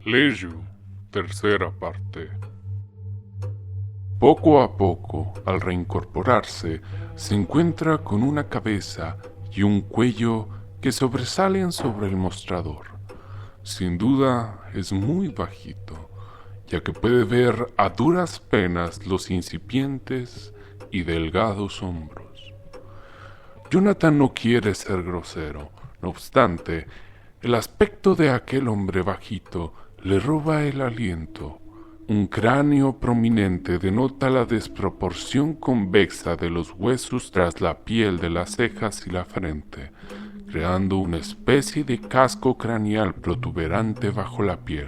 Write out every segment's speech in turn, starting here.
Leju, tercera parte. Poco a poco, al reincorporarse, se encuentra con una cabeza y un cuello que sobresalen sobre el mostrador. Sin duda es muy bajito, ya que puede ver a duras penas los incipientes y delgados hombros. Jonathan no quiere ser grosero, no obstante, el aspecto de aquel hombre bajito le roba el aliento. Un cráneo prominente denota la desproporción convexa de los huesos tras la piel de las cejas y la frente, creando una especie de casco craneal protuberante bajo la piel.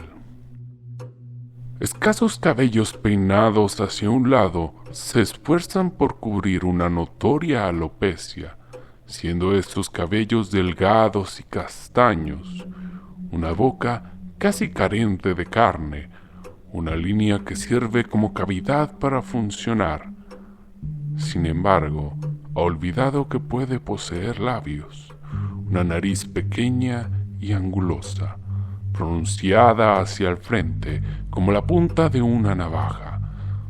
Escasos cabellos peinados hacia un lado se esfuerzan por cubrir una notoria alopecia, siendo estos cabellos delgados y castaños, una boca casi carente de carne, una línea que sirve como cavidad para funcionar. Sin embargo, ha olvidado que puede poseer labios, una nariz pequeña y angulosa, pronunciada hacia el frente como la punta de una navaja.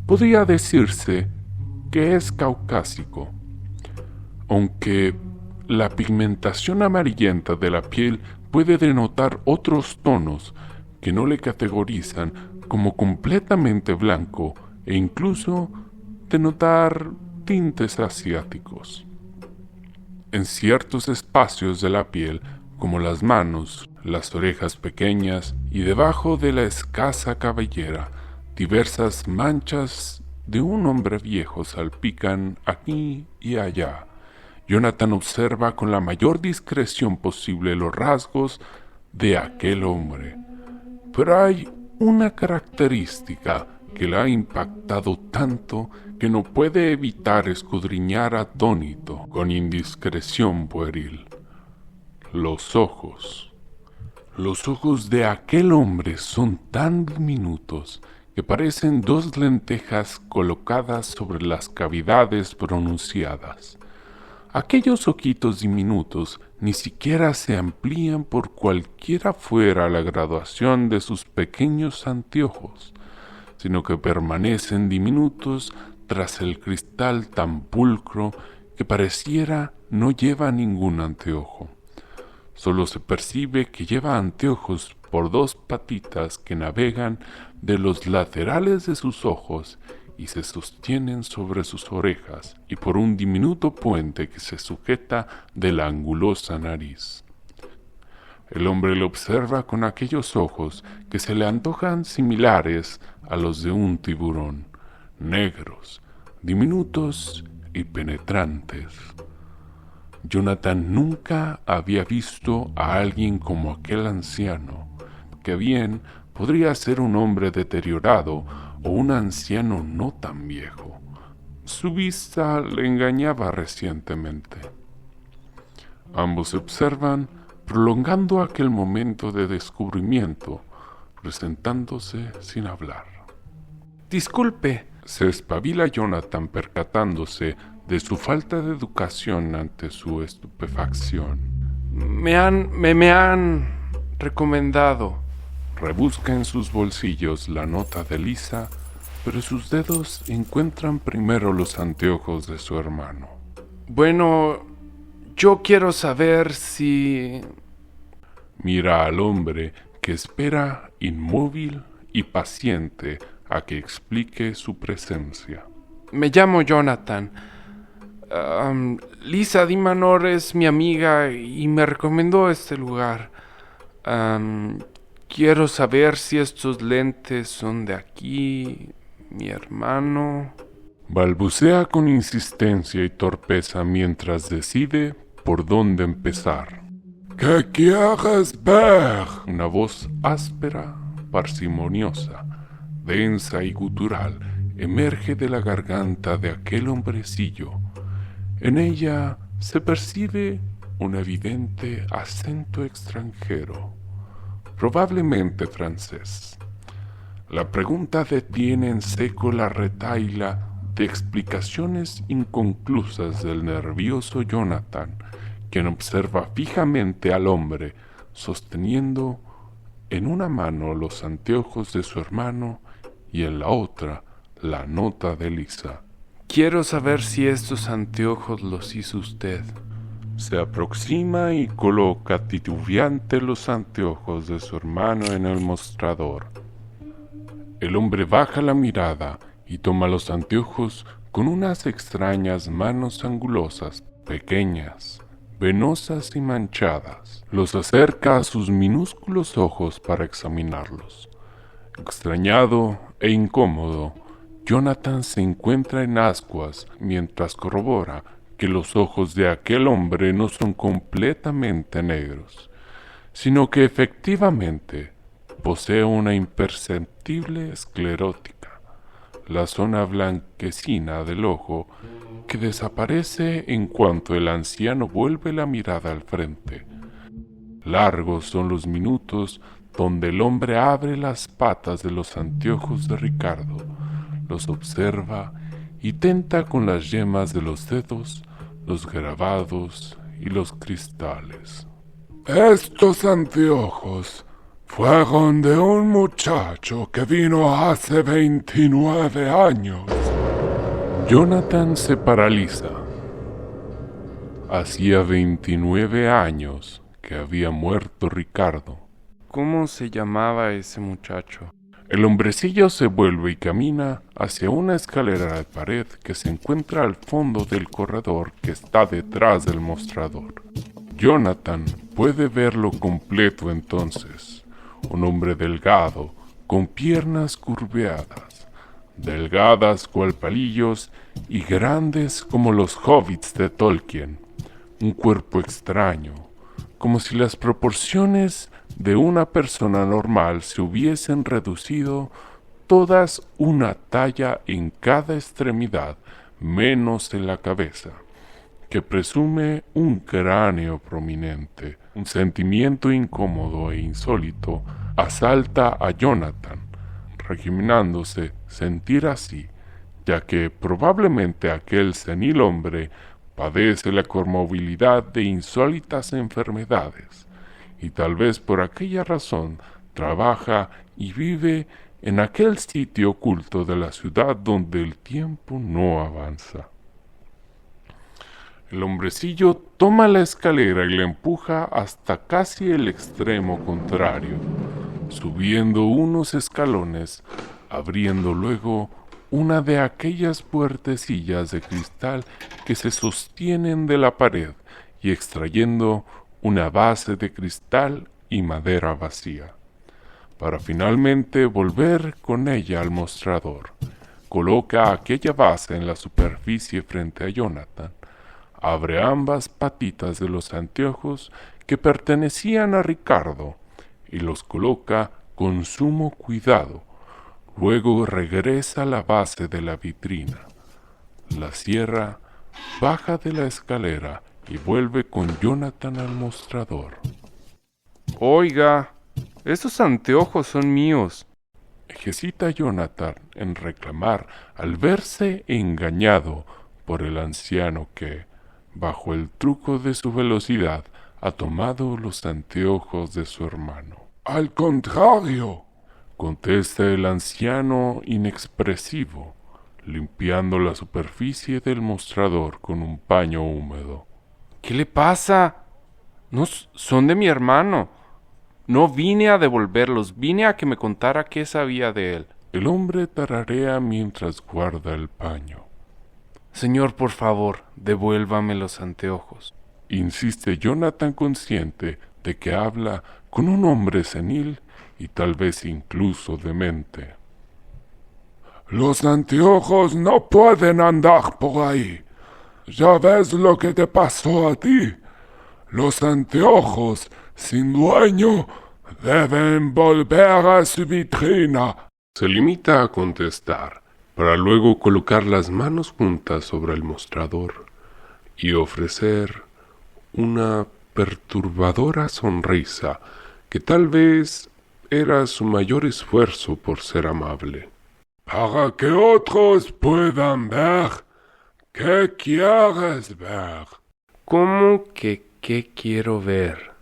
Podría decirse que es caucásico, aunque la pigmentación amarillenta de la piel puede denotar otros tonos que no le categorizan como completamente blanco e incluso denotar tintes asiáticos. En ciertos espacios de la piel, como las manos, las orejas pequeñas y debajo de la escasa cabellera, diversas manchas de un hombre viejo salpican aquí y allá. Jonathan observa con la mayor discreción posible los rasgos de aquel hombre, pero hay una característica que le ha impactado tanto que no puede evitar escudriñar atónito con indiscreción pueril. Los ojos. Los ojos de aquel hombre son tan diminutos que parecen dos lentejas colocadas sobre las cavidades pronunciadas. Aquellos ojitos diminutos ni siquiera se amplían por cualquiera fuera la graduación de sus pequeños anteojos, sino que permanecen diminutos tras el cristal tan pulcro que pareciera no lleva ningún anteojo. Solo se percibe que lleva anteojos por dos patitas que navegan de los laterales de sus ojos y se sostienen sobre sus orejas y por un diminuto puente que se sujeta de la angulosa nariz. El hombre le observa con aquellos ojos que se le antojan similares a los de un tiburón, negros, diminutos y penetrantes. Jonathan nunca había visto a alguien como aquel anciano, que bien podría ser un hombre deteriorado o un anciano no tan viejo. Su vista le engañaba recientemente. Ambos se observan prolongando aquel momento de descubrimiento, presentándose sin hablar. Disculpe, se espabila Jonathan percatándose de su falta de educación ante su estupefacción. Me han recomendado. Rebusca en sus bolsillos la nota de Lisa, pero sus dedos encuentran primero los anteojos de su hermano. Bueno, yo quiero saber si... Mira al hombre que espera inmóvil y paciente a que explique su presencia. Me llamo Jonathan. Lisa Dimanor es mi amiga y me recomendó este lugar. Quiero saber si estos lentes son de aquí, mi hermano. Balbucea con insistencia y torpeza mientras decide por dónde empezar. ¿Qué quieres ver? Una voz áspera, parsimoniosa, densa y gutural emerge de la garganta de aquel hombrecillo. En ella se percibe un evidente acento extranjero, probablemente francés. La pregunta detiene en seco la retahíla de explicaciones inconclusas del nervioso Jonathan, quien observa fijamente al hombre, sosteniendo en una mano los anteojos de su hermano y en la otra la nota de Lisa. Quiero saber si estos anteojos los hizo usted. Se aproxima y coloca titubeante los anteojos de su hermano en el mostrador. El hombre baja la mirada y toma los anteojos con unas extrañas manos angulosas, pequeñas, venosas y manchadas. Los acerca a sus minúsculos ojos para examinarlos. Extrañado e incómodo, Jonathan se encuentra en ascuas mientras corrobora que los ojos de aquel hombre no son completamente negros, sino que efectivamente posee una imperceptible esclerótica, la zona blanquecina del ojo que desaparece en cuanto el anciano vuelve la mirada al frente. Largos son los minutos donde el hombre abre las patas de los anteojos de Ricardo, los observa y tenta con las yemas de los dedos los grabados y los cristales. Estos anteojos fueron de un muchacho que vino hace 29 años. Jonathan se paraliza. Hacía 29 años que había muerto Ricardo. ¿Cómo se llamaba ese muchacho? El hombrecillo se vuelve y camina hacia una escalera de pared que se encuentra al fondo del corredor que está detrás del mostrador. Jonathan puede verlo completo entonces. Un hombre delgado, con piernas curveadas, delgadas cual palillos y grandes como los hobbits de Tolkien. Un cuerpo extraño, como si las proporciones de una persona normal se hubiesen reducido todas una talla en cada extremidad, menos en la cabeza, que presume un cráneo prominente. Un sentimiento incómodo e insólito asalta a Jonathan, recriminándose sentir así, ya que probablemente aquel senil hombre padece la comorbilidad de insólitas enfermedades, y tal vez por aquella razón trabaja y vive en aquel sitio oculto de la ciudad donde el tiempo no avanza. El hombrecillo toma la escalera y la empuja hasta casi el extremo contrario, subiendo unos escalones, abriendo luego una de aquellas puertecillas de cristal que se sostienen de la pared y extrayendo una base de cristal y madera vacía, para finalmente volver con ella al mostrador. Coloca aquella base en la superficie frente a Jonathan, abre ambas patitas de los anteojos que pertenecían a Ricardo y los coloca con sumo cuidado. Luego regresa a la base de la vitrina, la cierra, baja de la escalera y vuelve con Jonathan al mostrador. Oiga, estos anteojos son míos. Ejercita Jonathan en reclamar al verse engañado por el anciano que, bajo el truco de su velocidad, ha tomado los anteojos de su hermano. Al contrario, contesta el anciano inexpresivo, limpiando la superficie del mostrador con un paño húmedo. ¿Qué le pasa? No son de mi hermano. No vine a devolverlos, vine a que me contara qué sabía de él. El hombre tararea mientras guarda el paño. Señor, por favor, devuélvame los anteojos. Insiste Jonathan, consciente de que habla con un hombre senil y tal vez incluso demente. Los anteojos no pueden andar por ahí. Ya ves lo que te pasó a ti. Los anteojos sin dueño deben volver a su vitrina. Se limita a contestar, para luego colocar las manos juntas sobre el mostrador y ofrecer una perturbadora sonrisa que tal vez era su mayor esfuerzo por ser amable. Para que otros puedan ver. ¿Qué quieres ver? ¿Cómo que qué quiero ver?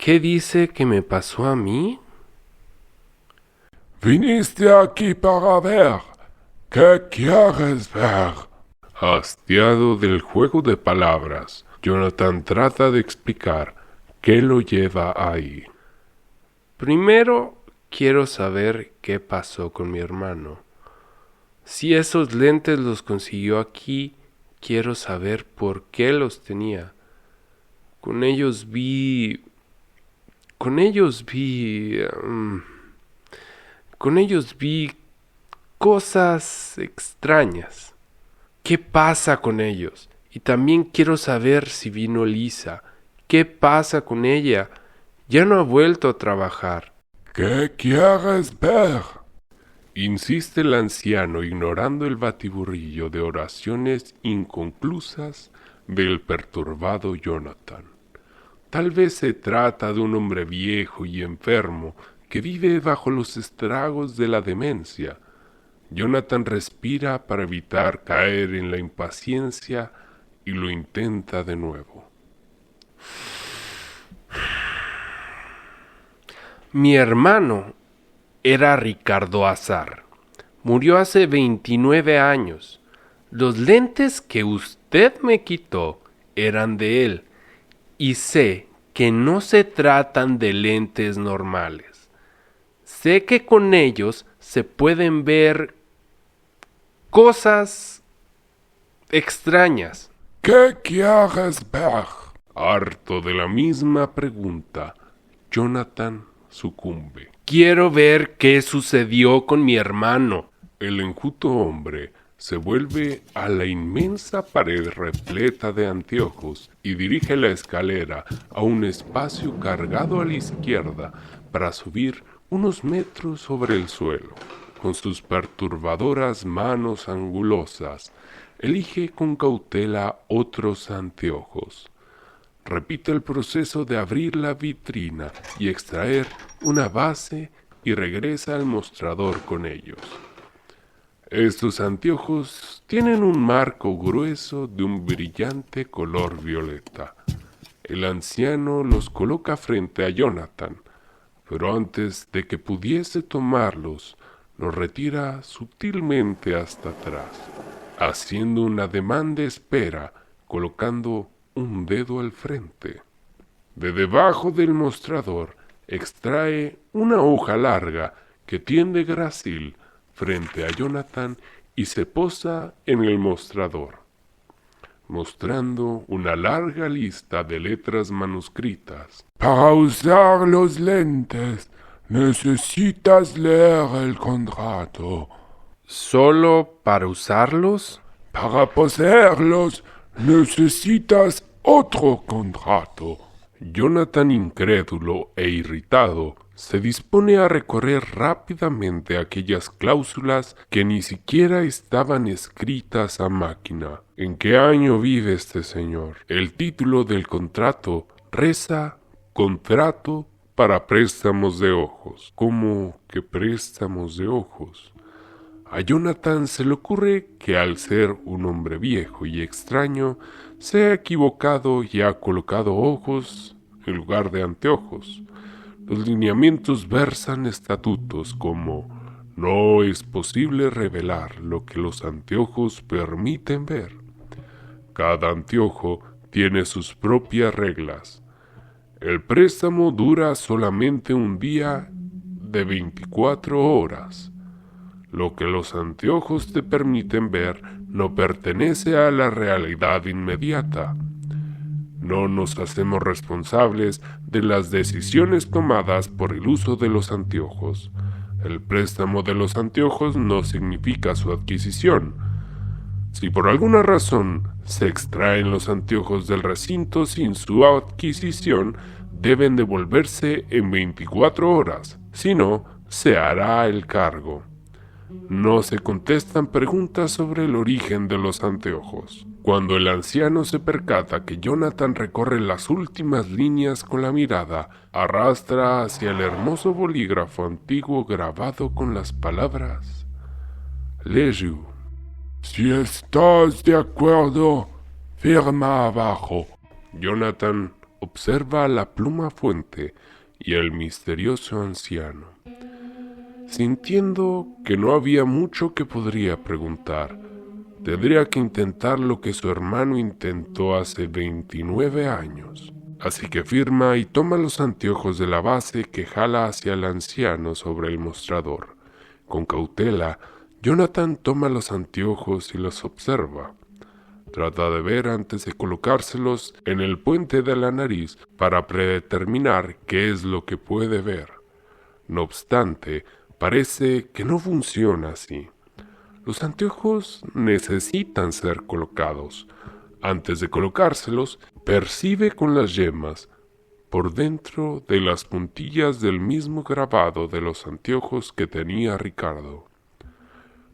¿Qué dice que me pasó a mí? Viniste aquí para ver. ¿Qué quieres ver? Hastiado del juego de palabras, Jonathan trata de explicar qué lo lleva ahí. Primero quiero saber qué pasó con mi hermano. Si esos lentes los consiguió aquí, quiero saber por qué los tenía. Con ellos vi cosas extrañas. ¿Qué pasa con ellos? Y también quiero saber si vino Lisa. ¿Qué pasa con ella? Ya no ha vuelto a trabajar. ¿Qué quieres ver? Insiste el anciano, ignorando el batiburrillo de oraciones inconclusas del perturbado Jonathan. Tal vez se trata de un hombre viejo y enfermo que vive bajo los estragos de la demencia. Jonathan respira para evitar caer en la impaciencia y lo intenta de nuevo. Mi hermano era Ricardo Azar. Murió hace 29 años. Los lentes que usted me quitó eran de él. Y sé que no se tratan de lentes normales. Sé que con ellos se pueden ver cosas extrañas. ¿Qué quieres ver? Harto de la misma pregunta, Jonathan sucumbe. Quiero ver qué sucedió con mi hermano. El enjuto hombre se vuelve a la inmensa pared repleta de anteojos y dirige la escalera a un espacio cargado a la izquierda para subir unos metros sobre el suelo. Con sus perturbadoras manos angulosas, elige con cautela otros anteojos. Repite el proceso de abrir la vitrina y extraer una base y regresa al mostrador con ellos. Estos anteojos tienen un marco grueso de un brillante color violeta. El anciano los coloca frente a Jonathan, pero antes de que pudiese tomarlos, los retira sutilmente hasta atrás, haciendo un ademán de espera, colocando un dedo al frente. De debajo del mostrador extrae una hoja larga que tiende Gracil frente a Jonathan y se posa en el mostrador, mostrando una larga lista de letras manuscritas. Para usar los lentes, necesitas leer el contrato. ¿Solo para usarlos? Para poseerlos, necesitas otro contrato. Jonathan, incrédulo e irritado, se dispone a recorrer rápidamente aquellas cláusulas que ni siquiera estaban escritas a máquina. ¿En qué año vive este señor? El título del contrato reza: Contrato para préstamos de ojos. ¿Cómo que préstamos de ojos? A Jonathan se le ocurre que al ser un hombre viejo y extraño, se ha equivocado y ha colocado ojos en lugar de anteojos. Los lineamientos versan estatutos como: no es posible revelar lo que los anteojos permiten ver. Cada anteojo tiene sus propias reglas. El préstamo dura solamente un día de 24 horas. Lo que los anteojos te permiten ver no pertenece a la realidad inmediata. No nos hacemos responsables de las decisiones tomadas por el uso de los anteojos. El préstamo de los anteojos no significa su adquisición. Si por alguna razón se extraen los anteojos del recinto sin su adquisición, deben devolverse en 24 horas. Si no, se hará el cargo. No se contestan preguntas sobre el origen de los anteojos. Cuando el anciano se percata que Jonathan recorre las últimas líneas con la mirada, arrastra hacia el hermoso bolígrafo antiguo grabado con las palabras «Leju». Si estás de acuerdo, firma abajo. Jonathan observa la pluma fuente y el misterioso anciano. Sintiendo que no había mucho que podría preguntar, tendría que intentar lo que su hermano intentó hace 29 años. Así que firma y toma los anteojos de la base que jala hacia el anciano sobre el mostrador. Con cautela, Jonathan toma los anteojos y los observa. Trata de ver antes de colocárselos en el puente de la nariz para predeterminar qué es lo que puede ver. No obstante, parece que no funciona así. Los anteojos necesitan ser colocados. Antes de colocárselos, percibe con las yemas por dentro de las puntillas del mismo grabado de los anteojos que tenía Ricardo.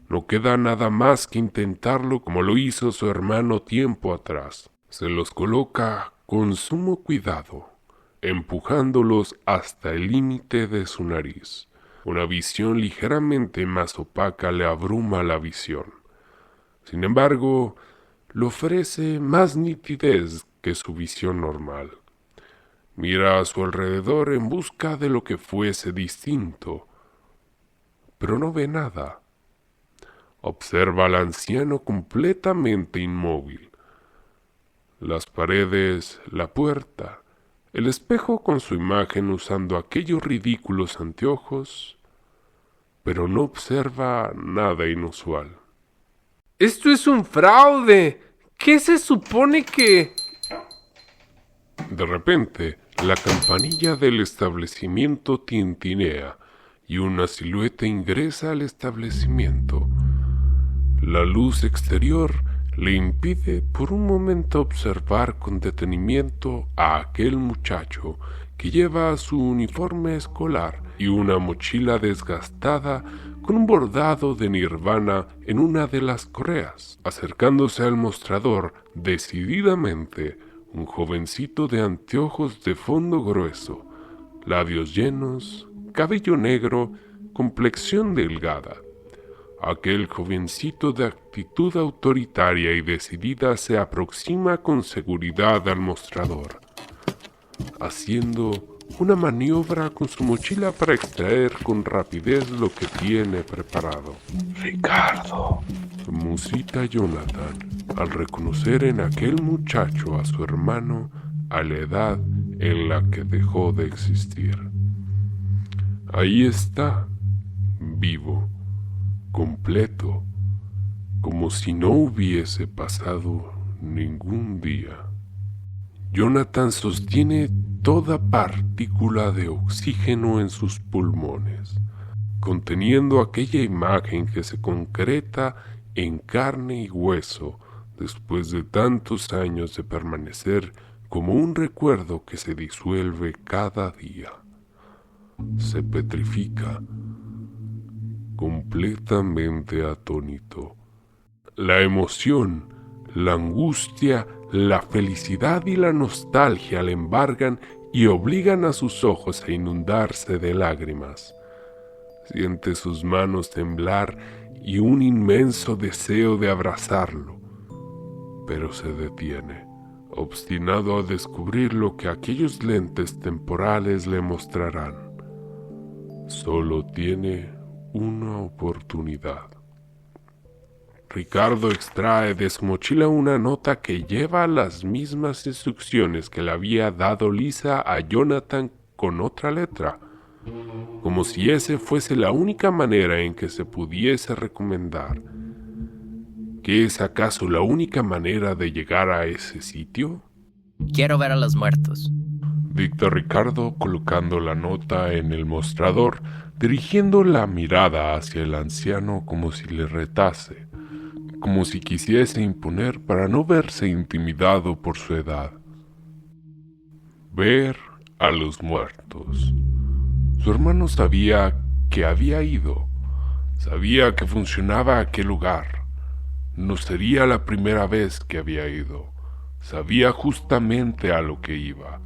No queda nada más que intentarlo como lo hizo su hermano tiempo atrás. Se los coloca con sumo cuidado, empujándolos hasta el límite de su nariz. Una visión ligeramente más opaca le abruma la visión. Sin embargo, le ofrece más nitidez que su visión normal. Mira a su alrededor en busca de lo que fuese distinto, pero no ve nada. Observa al anciano completamente inmóvil. Las paredes, la puerta, el espejo con su imagen usando aquellos ridículos anteojos, pero no observa nada inusual. ¡Esto es un fraude! ¿Qué se supone que...? De repente, la campanilla del establecimiento tintinea y una silueta ingresa al establecimiento. La luz exterior le impide por un momento observar con detenimiento a aquel muchacho que lleva su uniforme escolar y una mochila desgastada con un bordado de Nirvana en una de las correas. Acercándose al mostrador decididamente, un jovencito de anteojos de fondo grueso, labios llenos, cabello negro, complexión delgada. Aquel jovencito de actitud autoritaria y decidida se aproxima con seguridad al mostrador, haciendo una maniobra con su mochila para extraer con rapidez lo que tiene preparado. Ricardo, Musita Jonathan, al reconocer en aquel muchacho a su hermano a la edad en la que dejó de existir. Ahí está, vivo, completo, como si no hubiese pasado ningún día. Jonathan sostiene toda partícula de oxígeno en sus pulmones, conteniendo aquella imagen que se concreta en carne y hueso después de tantos años de permanecer como un recuerdo que se disuelve cada día. Se petrifica, completamente atónito. La emoción, la angustia, la felicidad y la nostalgia le embargan y obligan a sus ojos a inundarse de lágrimas. Siente sus manos temblar y un inmenso deseo de abrazarlo, pero se detiene, obstinado a descubrir lo que aquellos lentes temporales le mostrarán. Solo tiene una oportunidad. Ricardo extrae de su mochila una nota que lleva las mismas instrucciones que le había dado Lisa a Jonathan con otra letra, como si ese fuese la única manera en que se pudiese recomendar. ¿Qué es acaso la única manera de llegar a ese sitio? Quiero ver a los muertos. Dicta Ricardo colocando la nota en el mostrador, dirigiendo la mirada hacia el anciano como si le retase, como si quisiese imponer para no verse intimidado por su edad. Ver a los muertos. Su hermano sabía que había ido, sabía que funcionaba aquel lugar. No sería la primera vez que había ido, sabía justamente a lo que iba.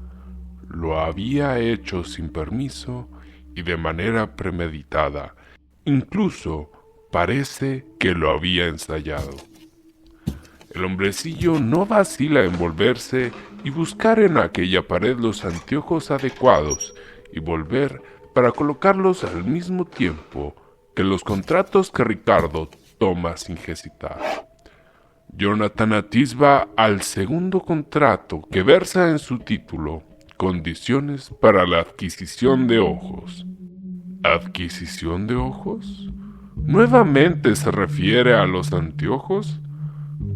Lo había hecho sin permiso y de manera premeditada. Incluso parece que lo había ensayado. El hombrecillo no vacila en volverse y buscar en aquella pared los anteojos adecuados y volver para colocarlos al mismo tiempo que los contratos que Ricardo toma sin hesitar. Jonathan atisba al segundo contrato que versa en su título Condiciones para la adquisición de ojos. ¿Adquisición de ojos? ¿Nuevamente se refiere a los anteojos?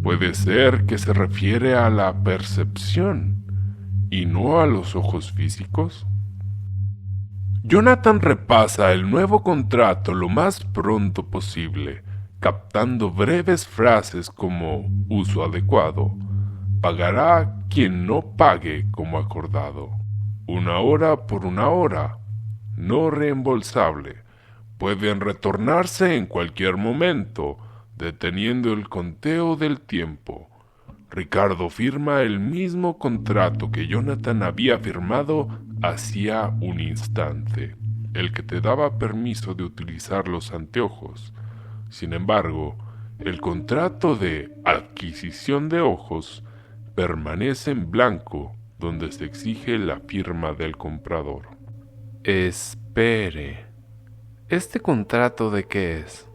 Puede ser que se refiere a la percepción y no a los ojos físicos. Jonathan repasa el nuevo contrato lo más pronto posible, captando breves frases como uso adecuado, pagará quien no pague como acordado, 1 hora por 1 hora, no reembolsable, pueden retornarse en cualquier momento, deteniendo el conteo del tiempo. Ricardo firma el mismo contrato que Jonathan había firmado hacía un instante, el que te daba permiso de utilizar los anteojos. Sin embargo, el contrato de adquisición de ojos permanece en blanco, donde se exige la firma del comprador. Espere, ¿este contrato de qué es?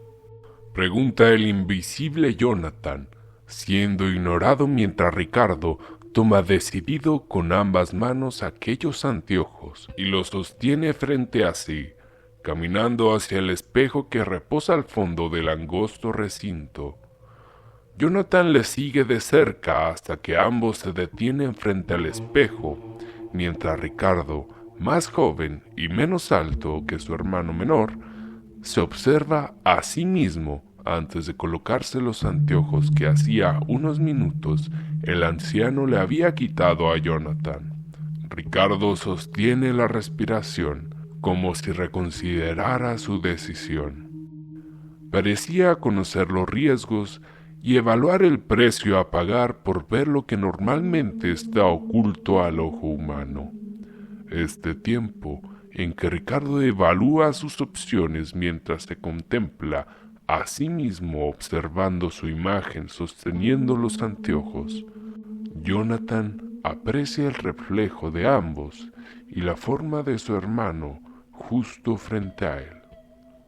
Pregunta el invisible Jonathan, siendo ignorado mientras Ricardo toma decidido con ambas manos aquellos anteojos y los sostiene frente a sí, caminando hacia el espejo que reposa al fondo del angosto recinto. Jonathan le sigue de cerca hasta que ambos se detienen frente al espejo, mientras Ricardo, más joven y menos alto que su hermano menor, se observa a sí mismo antes de colocarse los anteojos que hacía unos minutos el anciano le había quitado a Jonathan. Ricardo sostiene la respiración como si reconsiderara su decisión. Parecía conocer los riesgos y evaluar el precio a pagar por ver lo que normalmente está oculto al ojo humano. Este tiempo en que Ricardo evalúa sus opciones mientras se contempla a sí mismo observando su imagen sosteniendo los anteojos, Jonathan aprecia el reflejo de ambos y la forma de su hermano justo frente a él.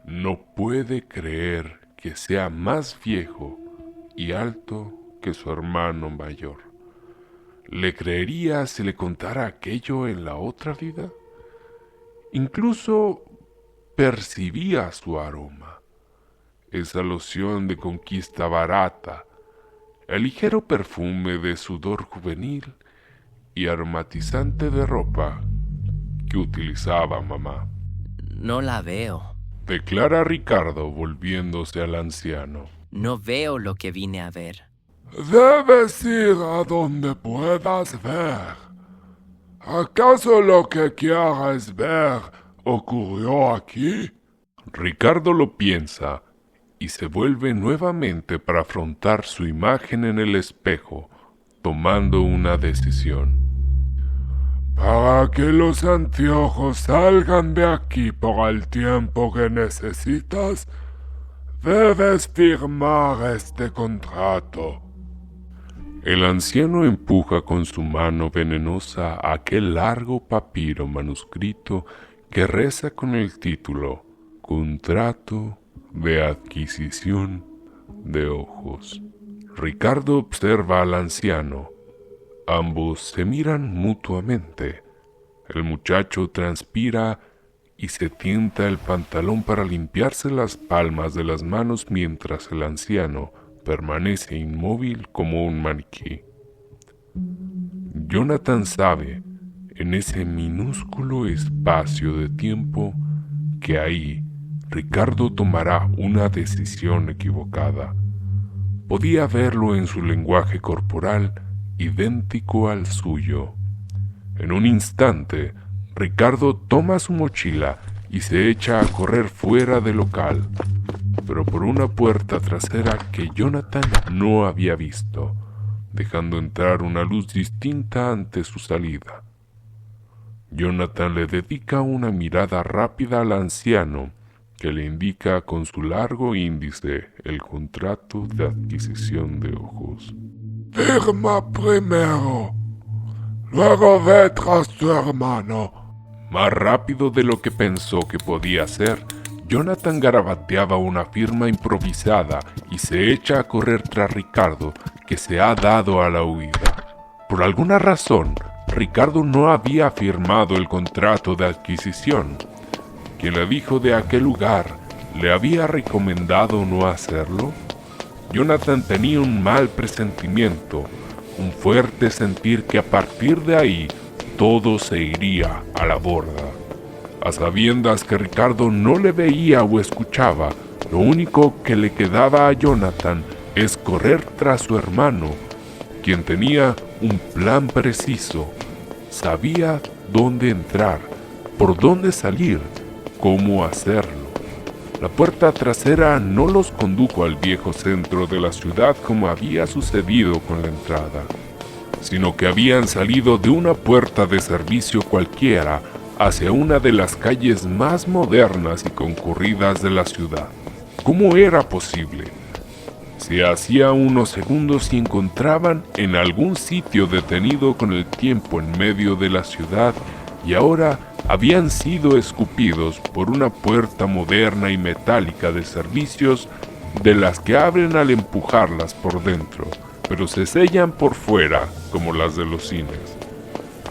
No puede creer que sea más viejo y alto que su hermano mayor. ¿Le creería si le contara aquello en la otra vida? Incluso percibía su aroma, esa loción de conquista barata, el ligero perfume de sudor juvenil y aromatizante de ropa que utilizaba mamá. No la veo. Declara Ricardo volviéndose al anciano. No veo lo que vine a ver. Debes ir a donde puedas ver. ¿Acaso lo que quieres ver ocurrió aquí? Ricardo lo piensa y se vuelve nuevamente para afrontar su imagen en el espejo, tomando una decisión. Para que los anteojos salgan de aquí por el tiempo que necesitas, debes firmar este contrato. El anciano empuja con su mano venenosa aquel largo papiro manuscrito que reza con el título Contrato de adquisición de ojos. Ricardo observa al anciano. Ambos se miran mutuamente. El muchacho transpira y se tienta el pantalón para limpiarse las palmas de las manos mientras el anciano permanece inmóvil como un maniquí. Jonathan sabe, en ese minúsculo espacio de tiempo, que ahí Ricardo tomará una decisión equivocada. Podía verlo en su lenguaje corporal idéntico al suyo. En un instante, Ricardo toma su mochila y se echa a correr fuera del local, pero por una puerta trasera que Jonathan no había visto, dejando entrar una luz distinta ante su salida. Jonathan le dedica una mirada rápida al anciano, que le indica con su largo índice el contrato de adquisición de ojos. Firma primero. Luego ve tras tu hermano. Más rápido de lo que pensó que podía hacer, Jonathan garabateaba una firma improvisada y se echa a correr tras Ricardo, que se ha dado a la huida. Por alguna razón, Ricardo no había firmado el contrato de adquisición. Quien le dijo de aquel lugar le había recomendado no hacerlo. Jonathan tenía un mal presentimiento, un fuerte sentir que a partir de ahí todo se iría a la borda. A sabiendas que Ricardo no le veía o escuchaba, lo único que le quedaba a Jonathan es correr tras su hermano, quien tenía un plan preciso. Sabía dónde entrar, por dónde salir, cómo hacerlo. La puerta trasera no los condujo al viejo centro de la ciudad como había sucedido con la entrada, sino que habían salido de una puerta de servicio cualquiera hacia una de las calles más modernas y concurridas de la ciudad. ¿Cómo era posible? Se hacía unos segundos y encontraban en algún sitio detenido con el tiempo en medio de la ciudad y ahora habían sido escupidos por una puerta moderna y metálica de servicios de las que abren al empujarlas por dentro, pero se sellan por fuera como las de los cines.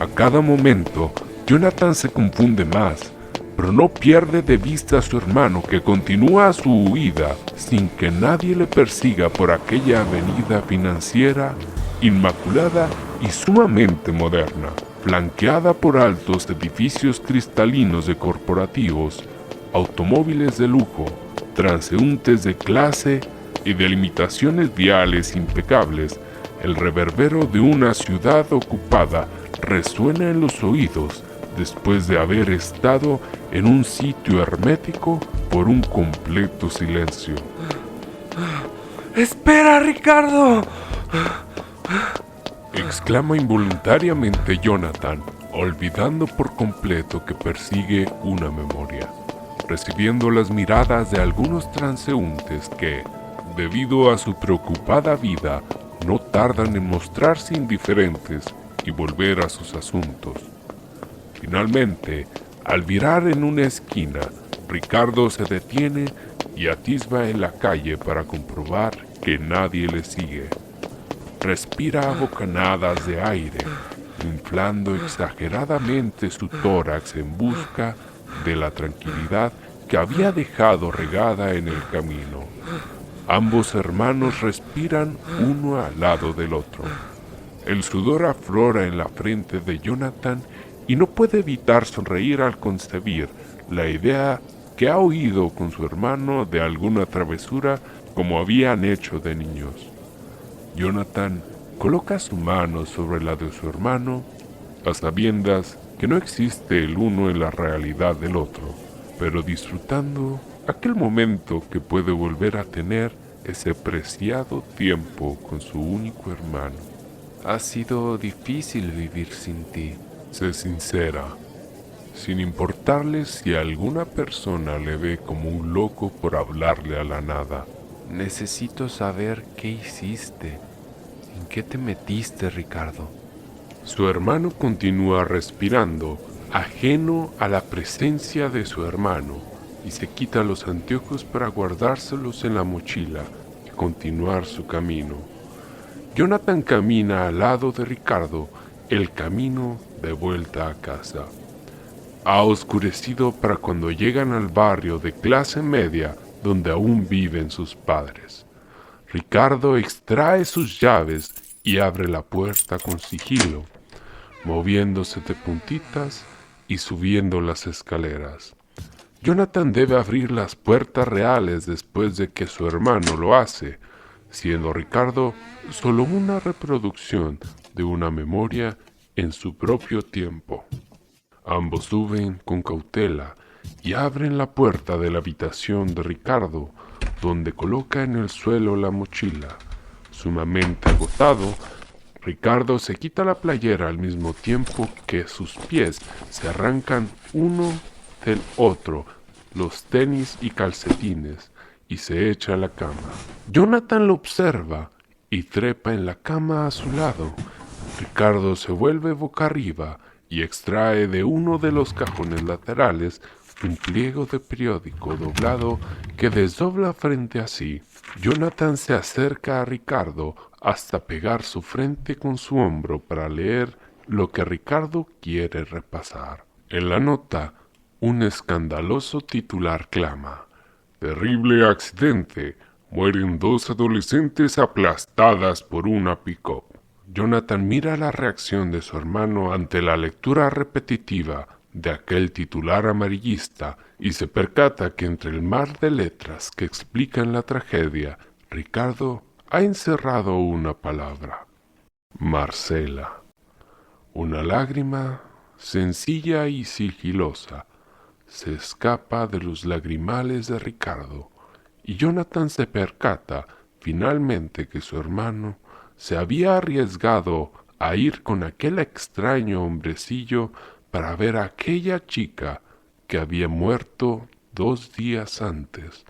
A cada momento, Jonathan se confunde más, pero no pierde de vista a su hermano que continúa su huida sin que nadie le persiga por aquella avenida financiera, inmaculada y sumamente moderna, flanqueada por altos edificios cristalinos de corporativos, automóviles de lujo, transeúntes de clase y delimitaciones viales impecables. El reverbero de una ciudad ocupada resuena en los oídos después de haber estado en un sitio hermético por un completo silencio. ¡Espera, Ricardo! Exclama involuntariamente Jonathan, olvidando por completo que persigue una memoria, recibiendo las miradas de algunos transeúntes que, debido a su preocupada vida, no tardan en mostrarse indiferentes y volver a sus asuntos. Finalmente, al virar en una esquina, Ricardo se detiene y atisba en la calle para comprobar que nadie le sigue. Respira a bocanadas de aire, inflando exageradamente su tórax en busca de la tranquilidad que había dejado regada en el camino. Ambos hermanos respiran uno al lado del otro. El sudor aflora en la frente de Jonathan y no puede evitar sonreír al concebir la idea que ha oído con su hermano de alguna travesura como habían hecho de niños. Jonathan coloca su mano sobre la de su hermano, a sabiendas que no existe el uno en la realidad del otro, pero disfrutando aquel momento que puede volver a tener ese preciado tiempo con su único hermano. Ha sido difícil vivir sin ti. Sé sincera, sin importarle si alguna persona le ve como un loco por hablarle a la nada. Necesito saber qué hiciste. ¿En qué te metiste, Ricardo? Su hermano continúa respirando, ajeno a la presencia de su hermano, y se quita los anteojos para guardárselos en la mochila y continuar su camino. Jonathan camina al lado de Ricardo, el camino de vuelta a casa. Ha oscurecido para cuando llegan al barrio de clase media donde aún viven sus padres. Ricardo extrae sus llaves y abre la puerta con sigilo, moviéndose de puntitas y subiendo las escaleras. Jonathan debe abrir las puertas reales después de que su hermano lo hace, siendo Ricardo solo una reproducción de una memoria en su propio tiempo. Ambos suben con cautela y abren la puerta de la habitación de Ricardo, donde coloca en el suelo la mochila. Sumamente agotado, Ricardo se quita la playera al mismo tiempo que sus pies se arrancan uno del otro, los tenis y calcetines, y se echa a la cama. Jonathan lo observa y trepa en la cama a su lado, Ricardo se vuelve boca arriba y extrae de uno de los cajones laterales un pliego de periódico doblado que desdobla frente a sí. Jonathan se acerca a Ricardo hasta pegar su frente con su hombro para leer lo que Ricardo quiere repasar. En la nota, un escandaloso titular clama: terrible accidente. Mueren 2 adolescentes aplastadas por una pick-up. Jonathan mira la reacción de su hermano ante la lectura repetitiva de aquel titular amarillista y se percata que entre el mar de letras que explican la tragedia, Ricardo ha encerrado una palabra: Marcela. Una lágrima, sencilla y sigilosa, se escapa de los lagrimales de Ricardo, y Jonathan se percata finalmente que su hermano se había arriesgado a ir con aquel extraño hombrecillo para ver a aquella chica que había muerto 2 días antes.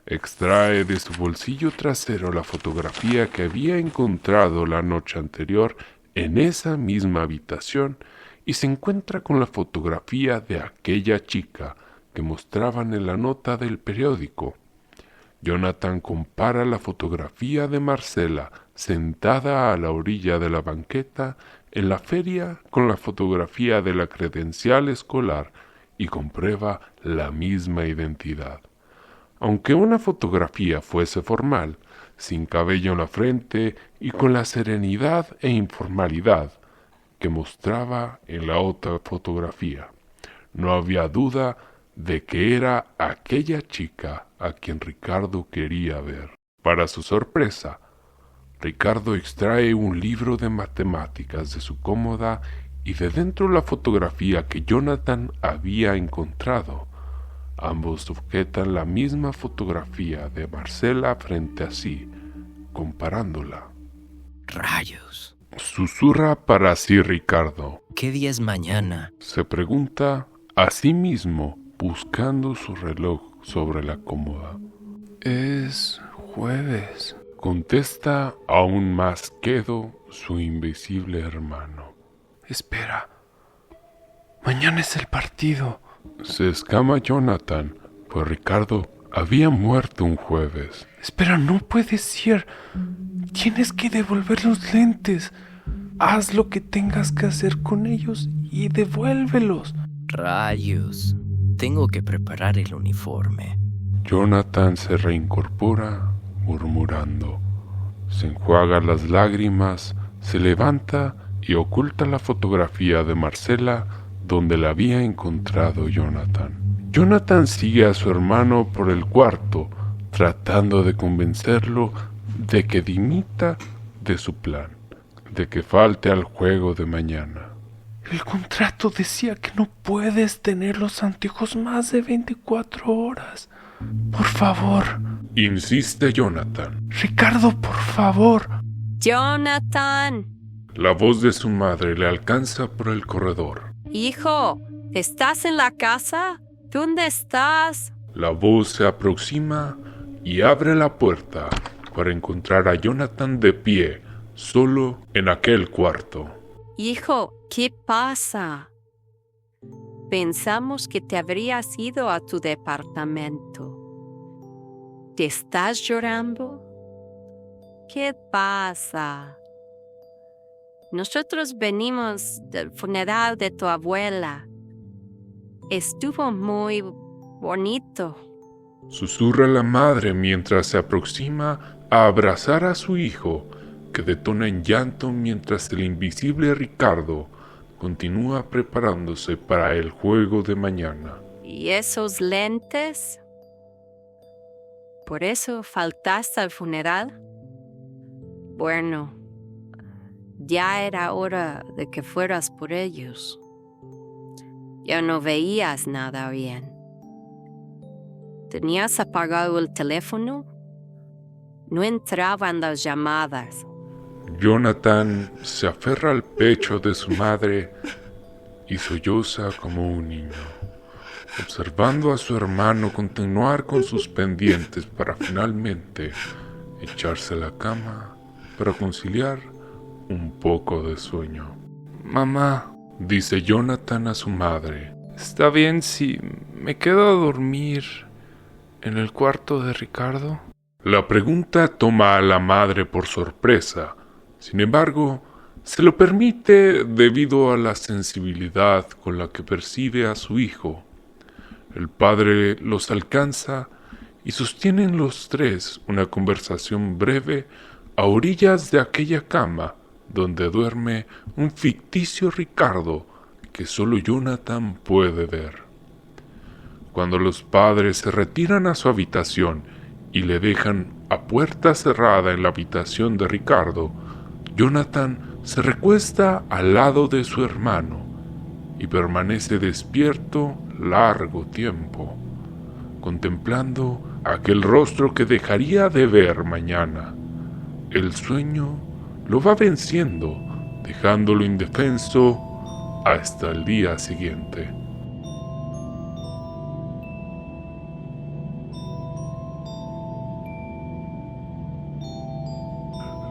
Extrae de su bolsillo trasero la fotografía que había encontrado la noche anterior en esa misma habitación y se encuentra con la fotografía de aquella chica que mostraban en la nota del periódico. Jonathan compara la fotografía de Marcela sentada a la orilla de la banqueta en la feria con la fotografía de la credencial escolar y comprueba la misma identidad. Aunque una fotografía fuese formal, sin cabello en la frente y con la serenidad e informalidad que mostraba en la otra fotografía, no había duda de que era aquella chica a quien Ricardo quería ver. Para su sorpresa, Ricardo extrae un libro de matemáticas de su cómoda y de dentro la fotografía que Jonathan había encontrado. Ambos sujetan la misma fotografía de Marcela frente a sí, comparándola. Rayos. Susurra para sí Ricardo. ¿Qué día es mañana? Se pregunta a sí mismo, buscando su reloj sobre la cómoda. Es jueves, contesta aún más quedo su invisible hermano. Espera, mañana es el partido. Se escama Jonathan, pues Ricardo había muerto un jueves. Espera, no puede ser. Tienes que devolver los lentes. Haz lo que tengas que hacer con ellos y devuélvelos. Rayos. Tengo que preparar el uniforme. Jonathan se reincorpora, murmurando. Se enjuaga las lágrimas, se levanta y oculta la fotografía de Marcela donde la había encontrado Jonathan. Jonathan sigue a su hermano por el cuarto, tratando de convencerlo de que dimita de su plan, de que falte al juego de mañana. El contrato decía que no puedes tener los anteojos más de 24 horas. Por favor. Insiste Jonathan. Ricardo, por favor. Jonathan. La voz de su madre le alcanza por el corredor. Hijo, ¿estás en la casa? ¿Dónde estás? La voz se aproxima y abre la puerta para encontrar a Jonathan de pie, solo en aquel cuarto. Hijo, ¿qué pasa? Pensamos que te habrías ido a tu departamento. ¿Te estás llorando? ¿Qué pasa? Nosotros venimos del funeral de tu abuela. Estuvo muy bonito. Susurra la madre mientras se aproxima a abrazar a su hijo, que detona en llanto mientras el invisible Ricardo continúa preparándose para el juego de mañana. ¿Y esos lentes? ¿Por eso faltaste al funeral? Bueno, ya era hora de que fueras por ellos. Ya no veías nada bien. ¿Tenías apagado el teléfono? No entraban las llamadas. Jonathan se aferra al pecho de su madre y solloza como un niño, observando a su hermano continuar con sus pendientes para finalmente echarse a la cama para conciliar un poco de sueño. Mamá, dice Jonathan a su madre, ¿está bien si me quedo a dormir en el cuarto de Ricardo? La pregunta toma a la madre por sorpresa. Sin embargo, se lo permite debido a la sensibilidad con la que percibe a su hijo. El padre los alcanza y sostienen los tres una conversación breve a orillas de aquella cama donde duerme un ficticio Ricardo que solo Jonathan puede ver. Cuando los padres se retiran a su habitación y le dejan a puerta cerrada en la habitación de Ricardo, Jonathan se recuesta al lado de su hermano y permanece despierto largo tiempo, contemplando aquel rostro que dejaría de ver mañana. El sueño lo va venciendo, dejándolo indefenso hasta el día siguiente.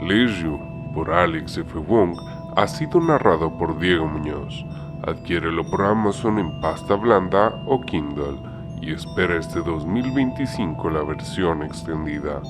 Liu, por Alex F. Wong, ha sido narrado por Diego Muñoz. Adquiérelo por Amazon en pasta blanda o Kindle y espera este 2025 la versión extendida.